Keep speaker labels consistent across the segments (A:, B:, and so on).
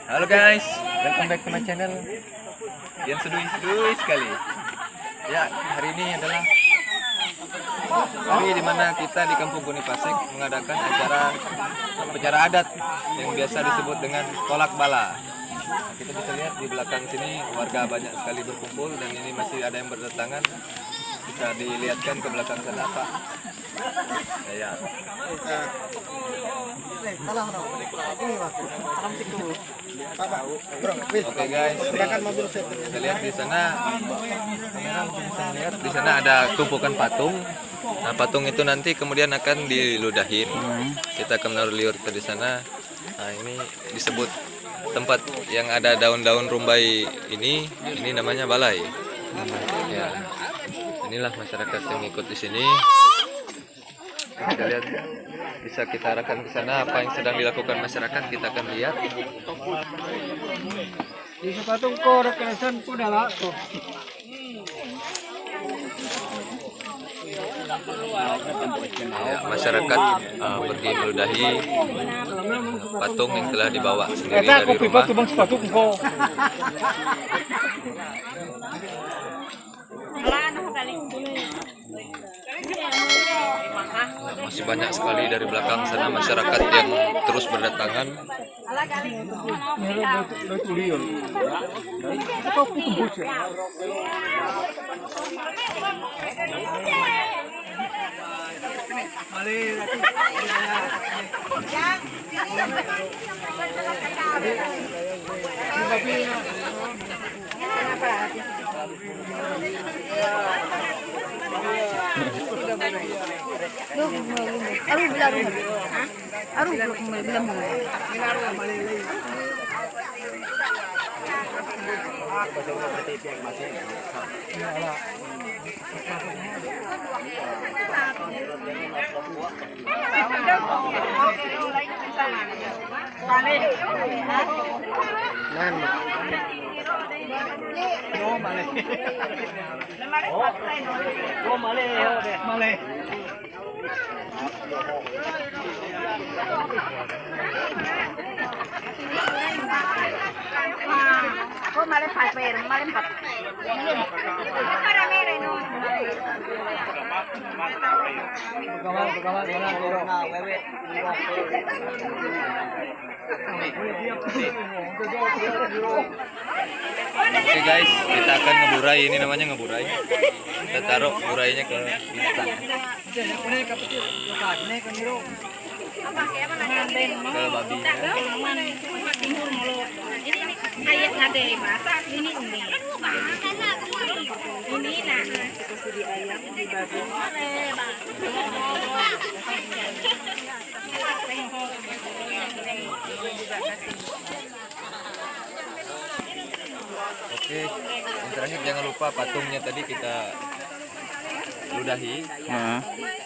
A: Halo guys, welcome back to my channel. Yang sedui sekali. Ya, hari ini adalah hari dimana kita di Kampung Bonifasek mengadakan upacara adat yang biasa disebut dengan tolak bala. Kita bisa lihat di belakang sini warga banyak sekali berkumpul dan ini masih ada yang berdatangan. Bisa dilihatkan ke belakang sana, Pak. Ya. Oke guys, kita lihat di sana. Di sana ada tumpukan patung. Nah, patung itu nanti kemudian akan diludahin. Kita akan menaruh liur ke di sana. Nah, ini disebut tempat yang ada daun-daun rumbai ini namanya balai. Ya. Inilah masyarakat yang ikut di sini. Kita lihat, bisa kita arahkan ke sana apa yang sedang dilakukan masyarakat, kita akan lihat.
B: Di patung ko rekesan ko dala ko.
A: Ya, masyarakat pergi meludahi patung yang telah dibawa sendiri dari rumah. Masih banyak sekali dari belakang sana masyarakat yang terus berdatangan. Oke guys, kita akan ngeburai, ini namanya ngeburai. Kita taruh burainya ke binatang, ke babi. Oke, yang terakhir jangan lupa patungnya tadi kita ludahi.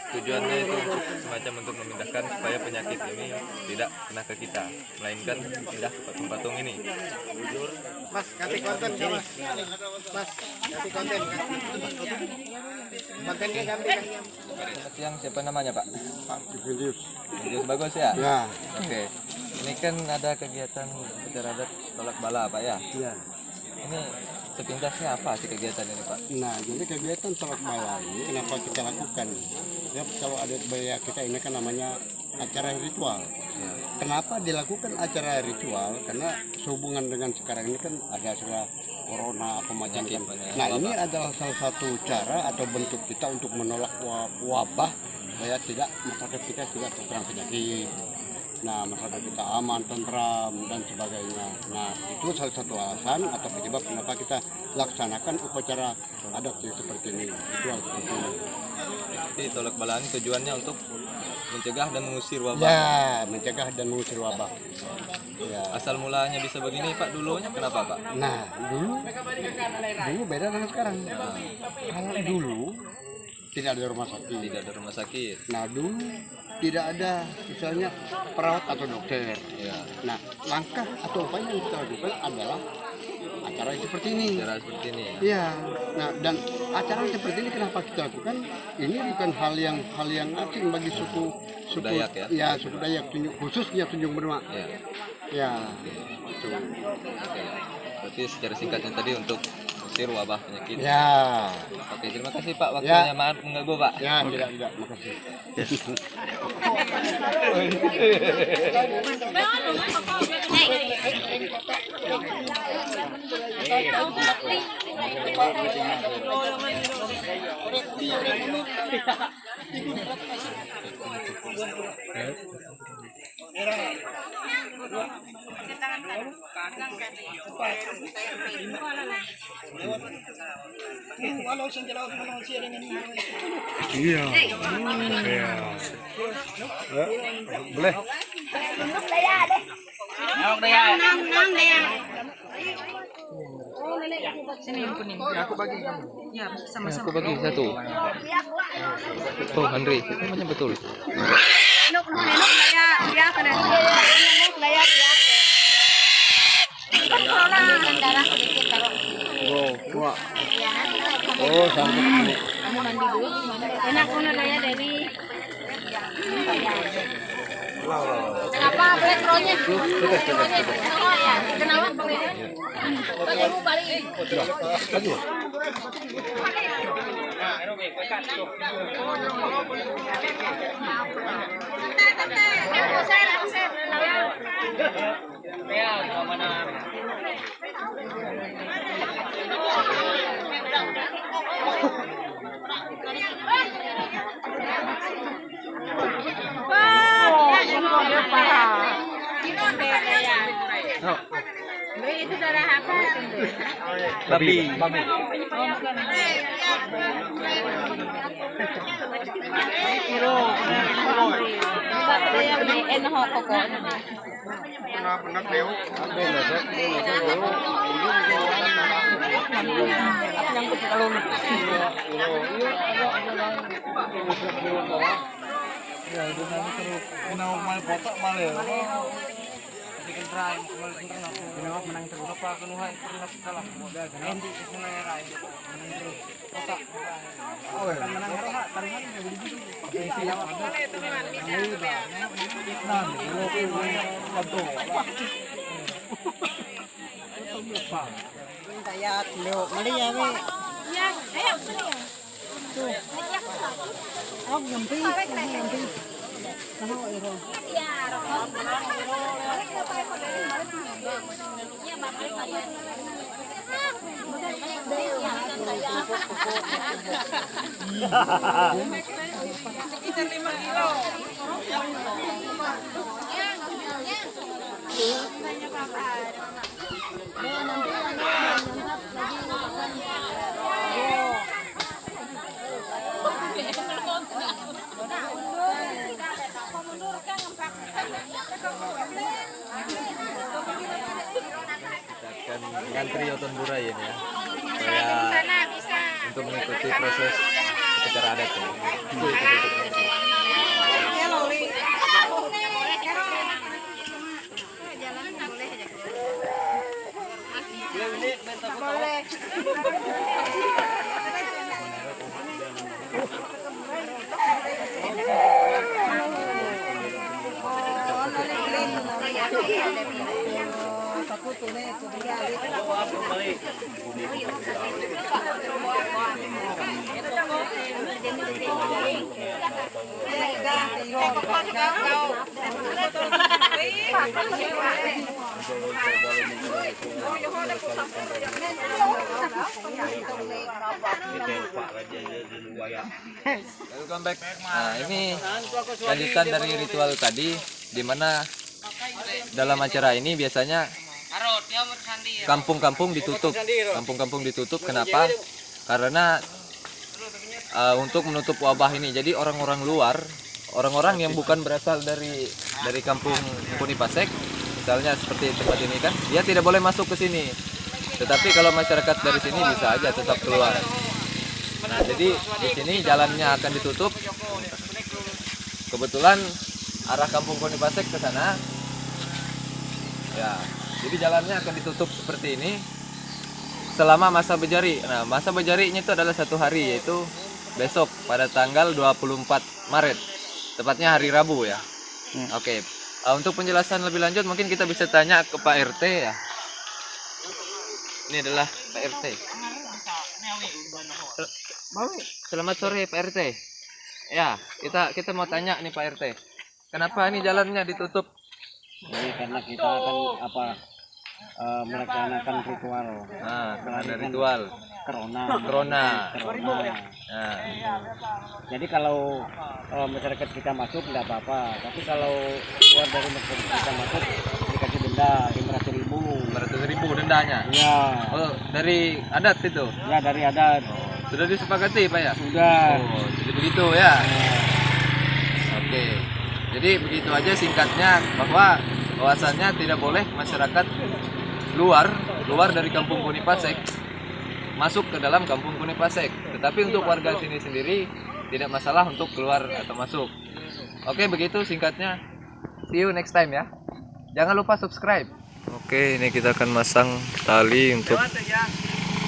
A: Tujuannya itu semacam untuk memindahkan supaya penyakit ini tidak kena ke kita, melainkan pindah ke patung-patung ini.
B: Mas, ganti konten sih, Mas. Mas, ganti konten. Kontennya ganti.
A: Selamat siang, siapa namanya Pak?
B: Pak Julius.
A: Julius Bagus ya?
B: Ya.
A: Oke, ini kan ada kegiatan upacara adat tolak bala Pak ya?
B: Iya.
A: Ini sepintasnya apa sih kegiatan ini Pak?
B: Nah, jadi kegiatan tolak bala ini kenapa kita lakukan? Ya, kalau adat Baya kita ini kan namanya acara ritual.
A: Ya.
B: Kenapa dilakukan acara ritual? Karena sehubungan dengan sekarang ini kan ada sudah corona apa macam
A: Penyakit
B: kan.
A: banyak,
B: Nah,
A: wabah.
B: ini adalah salah satu cara atau bentuk kita untuk menolak wabah supaya masyarakat kita tidak terserang penyakit. Nah, masyarakat kita aman, tentram, dan sebagainya. Nah, itu salah satu alasan atau penyebab kenapa kita laksanakan upacara adat yang seperti ini, ritual seperti ini.
A: Jadi tolak bala ini tujuannya untuk mencegah dan mengusir wabah.
B: Ya, mencegah dan mengusir wabah. Ya.
A: Asal mulanya bisa begini Pak, dulunya kenapa Pak?
B: Nah, dulu beda dengan sekarang. Kalau dulu tidak ada rumah sakit.
A: Tidak ada rumah sakit.
B: Nah, dulu tidak ada misalnya perawat atau dokter.
A: Ya.
B: Nah, langkah atau upaya yang kita lakukan adalah acara seperti ini.
A: Cara seperti ini ya.
B: Iya. Nah, dan acara seperti ini kenapa kita lakukan? Ini bukan hal yang asing bagi suku suku
A: Dayak ya.
B: Ya, suku Dayak khususnya Tunjung Benua.
A: Ya.
B: Ya, itu.
A: Oke. Berarti secara singkatnya tadi untuk usir wabah penyakit.
B: Ya,
A: Oke, terima kasih Pak waktunya. Maaf mengganggu Pak.
B: ya tidak, makasih. Iya. Iya. Boleh.
C: Aku bagi kamu. Ya, sama-sama.
A: Aku bagi satu. Tuh, Andri, namanya betul.
B: Oh, tua. Oh, sampai ini.
D: Enak punya daya dari. Kenapa elektronya? Kenapa balik balik. Itu darah apa?
A: Babi. Akan ngantri Oton Burai ini ya, supaya untuk mengikuti proses upacara adat ya. Welcome back. Nah, ini lanjutan dari ritual tadi, di mana dalam acara ini biasanya kampung-kampung ditutup. Kampung-kampung ditutup kenapa? Karena untuk menutup wabah ini. Jadi orang-orang luar, orang-orang yang bukan berasal dari kampung Punipasek, misalnya seperti tempat ini kan, dia tidak boleh masuk ke sini. Tetapi kalau masyarakat dari sini bisa aja tetap keluar. Nah, jadi di sini jalannya akan ditutup. Kebetulan arah kampung Punipasek ke sana. Ya, jadi jalannya akan ditutup seperti ini selama masa bejari. Nah, masa bejarinya itu adalah 1 hari, yaitu besok pada tanggal 24 Maret. tepatnya hari Rabu ya. Oke. Untuk penjelasan lebih lanjut mungkin kita bisa tanya ke Pak RT ya. Ini adalah Pak RT. Selamat sore Pak RT. Ya, kita mau tanya nih Pak RT. Kenapa ini jalannya ditutup?
B: Jadi karena kita akan melaksanakan ritual
A: Nah, ada ritual
B: corona.
A: Nah,
B: Jadi kalau masyarakat kita masuk nggak apa-apa, tapi kalau keluar dari masyarakat kita masuk dikasih denda 500.000.
A: 500.000 dendanya.
B: Ya,
A: Oh, dari adat itu.
B: ya dari adat
A: Sudah disepakati Pak ya?
B: sudah.
A: Oh, jadi begitu ya. Oke. Jadi begitu aja singkatnya bahwa bahwasannya tidak boleh masyarakat luar dari Kampung Kunipasek masuk ke dalam Kampung Kunipasek. Tetapi untuk warga sini sendiri tidak masalah untuk keluar atau masuk. Oke, begitu singkatnya. See you next time ya. Jangan lupa subscribe. Oke, ini kita akan masang tali untuk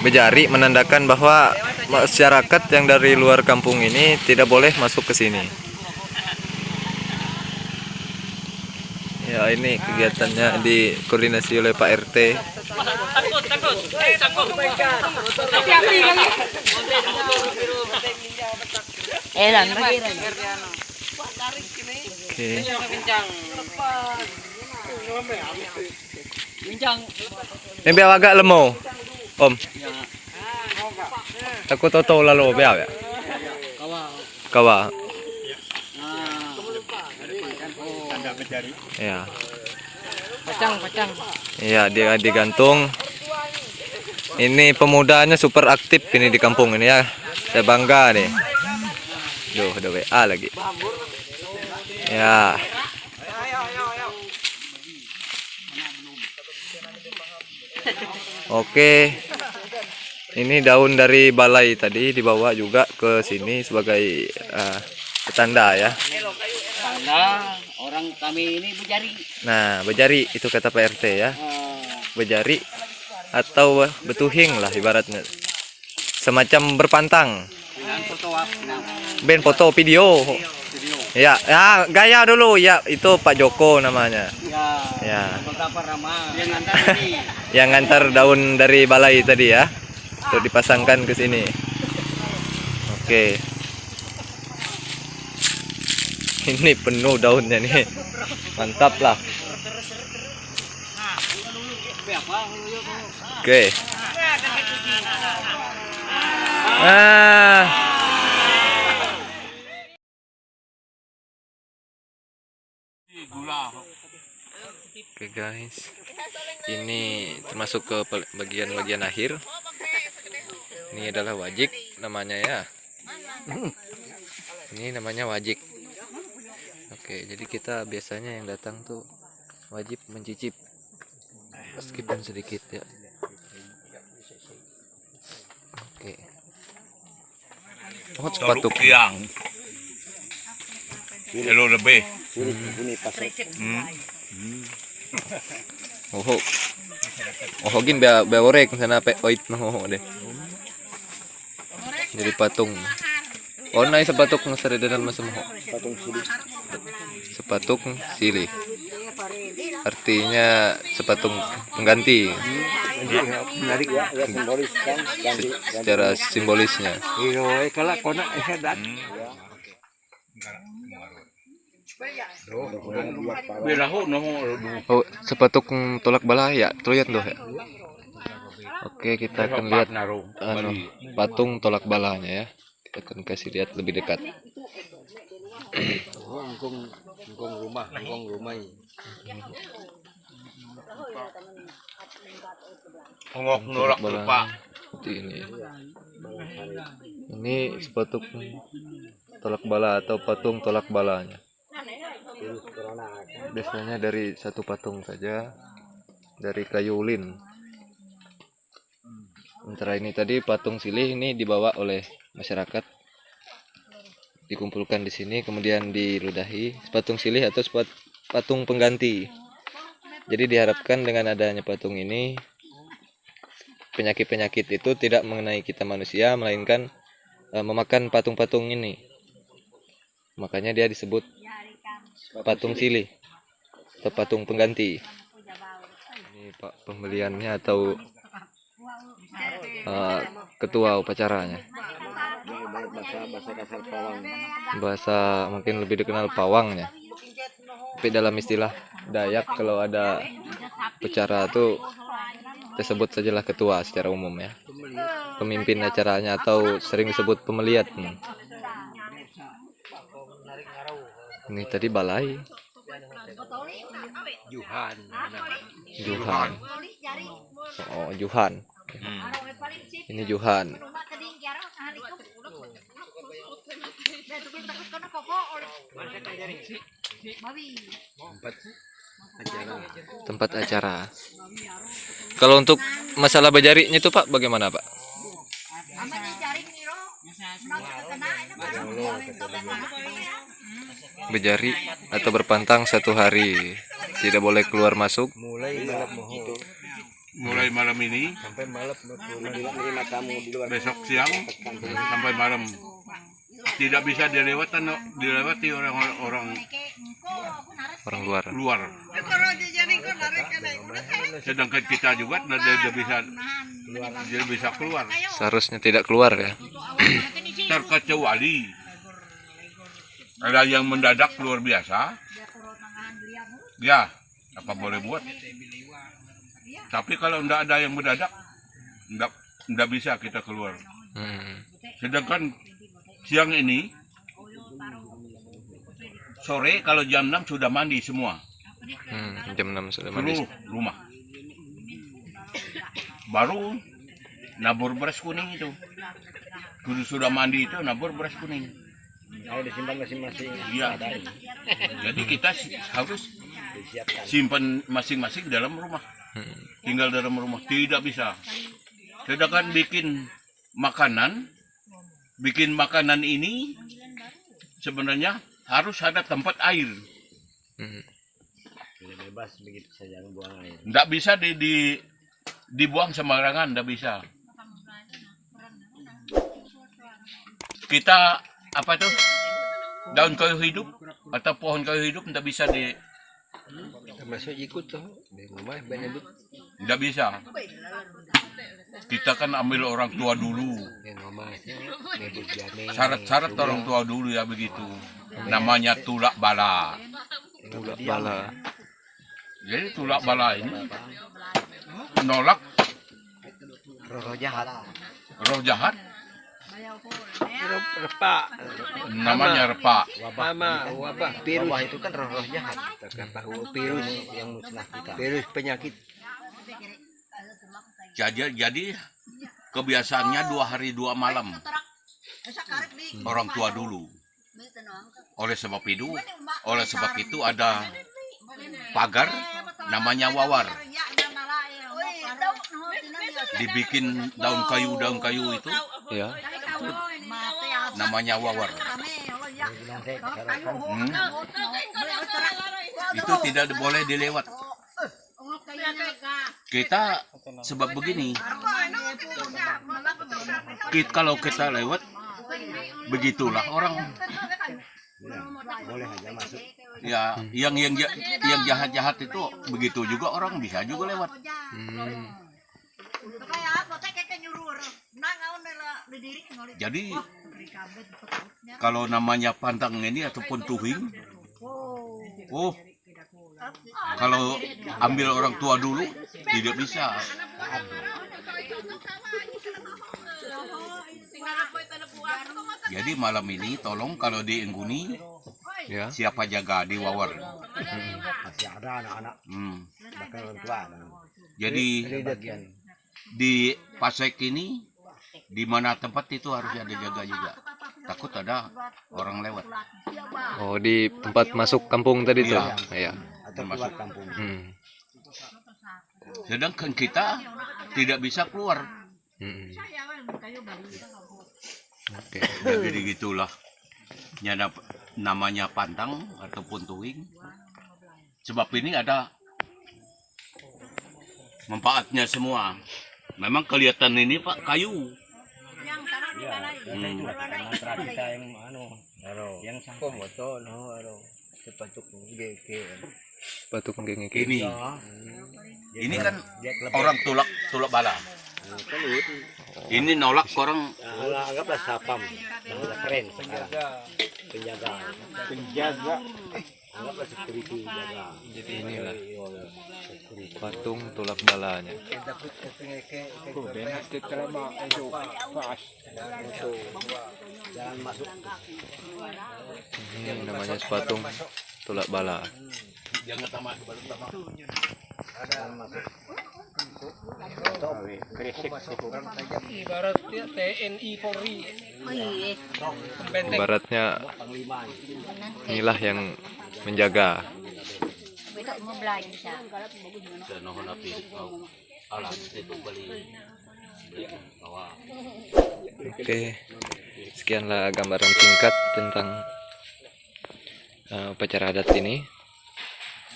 A: bejari menandakan bahwa masyarakat yang dari luar kampung ini tidak boleh masuk ke sini. Ya, ini kegiatannya dikoordinasi oleh Pak RT. Oke. Ini biar agak lemo, Om. Takut tahu lalu biar ya. Kawa. Ya.
C: Pacang.
A: Iya, dia digantung. Ini pemudanya super aktif ini di kampung ini ya. Saya bangga nih. Duh, udah WA lagi. Ya. Oke. Ini daun dari balai tadi dibawa juga ke sini sebagai petanda ya.
B: Karena orang kami ini bejari.
A: Nah, bejari itu kata Pak RT ya. Bejari atau betuhing lah ibaratnya. Semacam berpantang. Ben foto video. Ya, gaya dulu ya, itu Pak Joko namanya. Ya.
B: Yang ngantar ini.
A: Yang ngantar daun dari balai tadi ya. Untuk dipasangkan ke sini. Oke. Ini penuh daunnya nih. Mantap lah. Oke. Oke guys, ini termasuk ke bagian-bagian akhir. Ini adalah wajik namanya ya. Ini namanya wajik. Oke, jadi kita biasanya yang datang tuh wajib mencicip meskipun sedikit ya. Oke. Oh, sepatu
E: yang kilo lebih.
A: Oh, gin beorek sana pe oit no deh. Jadi patung. Oh, naik sepatuk ngeseredan mas mo. Sepatuk silih. Artinya sepatung pengganti.
B: Menarik ya, simbolis kan.
A: Secara simbolisnya.
B: Kalau kona dan
A: Oh, sepatuk tolak bala ya, terlihat doh ya. Oke, kita akan lihat patung tolak balanya ya. Kita akan kasih lihat lebih dekat.
E: Ngok nolak lupa.
A: Seperti ini. Ini sepatuk tolak bala atau patung tolak balanya. Biasanya dari satu patung saja, dari kayu ulin. Sementara ini tadi patung silih ini dibawa oleh masyarakat, dikumpulkan di sini, kemudian diludahi patung silih atau patung pengganti. Jadi diharapkan dengan adanya patung ini, penyakit-penyakit itu tidak mengenai kita manusia, melainkan memakan patung-patung ini. Makanya dia disebut patung silih atau patung pengganti. Ini Pak pembeliannya atau ketua upacaranya.
B: Bahasa dasar pawang.
A: Bahasa mungkin lebih dikenal pawangnya. Tapi dalam istilah Dayak kalau ada upacara itu disebut sajalah ketua secara umum ya. Pemimpin acaranya atau sering disebut pemeliat. Ini tadi balai. Juhan. Oh, Juhan. Ini Juhan. Tempat acara. Kalau untuk masalah bejarinya itu Pak bagaimana Pak? Bejari atau berpantang 1 hari, tidak boleh keluar masuk.
E: Mulai malam ini besok siang sampai malam tidak bisa dilewati orang luar. Sedangkan kita juga tidak bisa keluar.
A: Seharusnya tidak keluar ya.
E: Terkecuali ada yang mendadak luar biasa, ya apa boleh buat. Tapi kalau tidak ada yang mendadak, tidak bisa kita keluar. Sedangkan siang ini, sore kalau jam 6 sudah mandi semua.
A: Jam 6 sudah mandi.
E: Seluruh rumah. Baru nabur beras kuning itu. Sudah mandi itu nabur beras kuning.
B: Ayo disimpan masing-masing.
E: Iya. Jadi kita harus simpan masing-masing dalam rumah. Tinggal dalam rumah tidak bisa. Sedangkan bikin makanan ini sebenarnya harus ada tempat air.
B: Bebas begitu saja buang air.
E: Tidak bisa dibuang sembarangan, tidak bisa. Kita apa tuh? Daun kayu hidup atau pohon kayu hidup tidak bisa
B: Termasuk ikut tuh di rumah banyak.
E: tidak bisa. Kita kan ambil orang tua dulu. Syarat-syarat orang tua dulu ya begitu. Namanya tulak bala.
A: Tulak bala.
E: Jadi tulak bala ini menolak
B: Roh jahat.
E: roh jahat.
B: Repak.
E: Namanya repak.
B: Wabah. Virus itu kan roh jahat. Virus yang musnah kita. Virus penyakit.
E: Jadi kebiasaannya 2 hari 2 malam orang tua dulu. Oleh sebab itu ada pagar namanya wawar. Dibikin daun kayu itu
A: Ya.
E: namanya wawar. Itu tidak boleh dilewat. Kita sebab begini, kalau kita lewat begitulah orang
B: Boleh aja masuk.
E: ya yang jahat itu begitu juga orang bisa juga lewat. Jadi kalau namanya pantang ini ataupun tuhing, kalau ambil orang tua dulu tidak bisa. Jadi malam ini tolong kalau di Engguni
A: Ya.
E: siapa jaga di Wawar.
B: Masih ada anak-anak bahkan orang tua.
E: Jadi di Pasek ini di mana tempat itu harus ada jaga juga. Takut ada orang lewat.
A: Oh, di tempat masuk kampung tadi tuh. Iya.
B: Atau keluar kampung.
E: Sedangkan kita tidak bisa keluar.
A: Oke.
E: Jadi gitulah. Namanya pantang ataupun tuwing. Sebab ini ada manfaatnya semua. Memang kelihatan ini Pak kayu.
B: Mantra kita yang yang
A: Patung gengge.
E: Ini kan orang tulak bala. Ini nolak orang
F: Anggaplah sapam, bahasa keren sekarang. Penjaga. Anggaplah security jaga.
A: Jadi inilah patung tulak balanya.
F: Jangan masuk.
A: Ini namanya patung tulak bala.
E: jangan tamat baru tamat.
C: Ibaratnya TNI Polri.
A: Ibaratnya inilah yang menjaga.
E: Saya nuhun api kau alam itu beli bawa.
A: Oke, sekianlah gambaran singkat tentang upacara adat ini.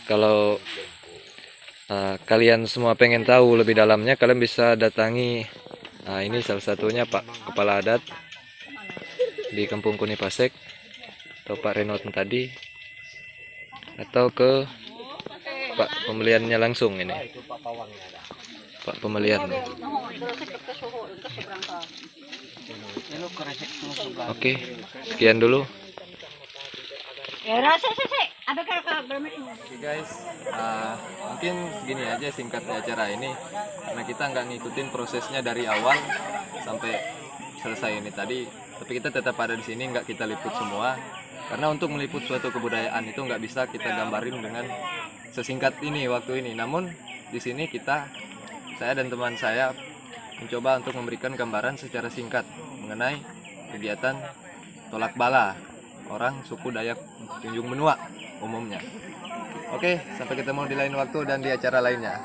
A: Kalau kalian semua pengen tahu lebih dalamnya, kalian bisa datangi ini salah satunya Pak Kepala Adat di Kampung Kuni Pasek atau Pak Renot tadi, atau ke Pak pembeliannya langsung ini, Pak pembeliannya. Oke, sekian dulu. Oke guys, mungkin segini aja singkatnya acara ini, karena kita nggak ngikutin prosesnya dari awal sampai selesai ini tadi, tapi kita tetap ada di sini, nggak kita liput semua, karena untuk meliput suatu kebudayaan itu nggak bisa kita gambarin dengan sesingkat ini waktu ini. Namun di sini saya dan teman saya mencoba untuk memberikan gambaran secara singkat mengenai kegiatan tolak bala orang suku Dayak Tunjung Benua umumnya. Oke, sampai ketemu di lain waktu dan di acara lainnya.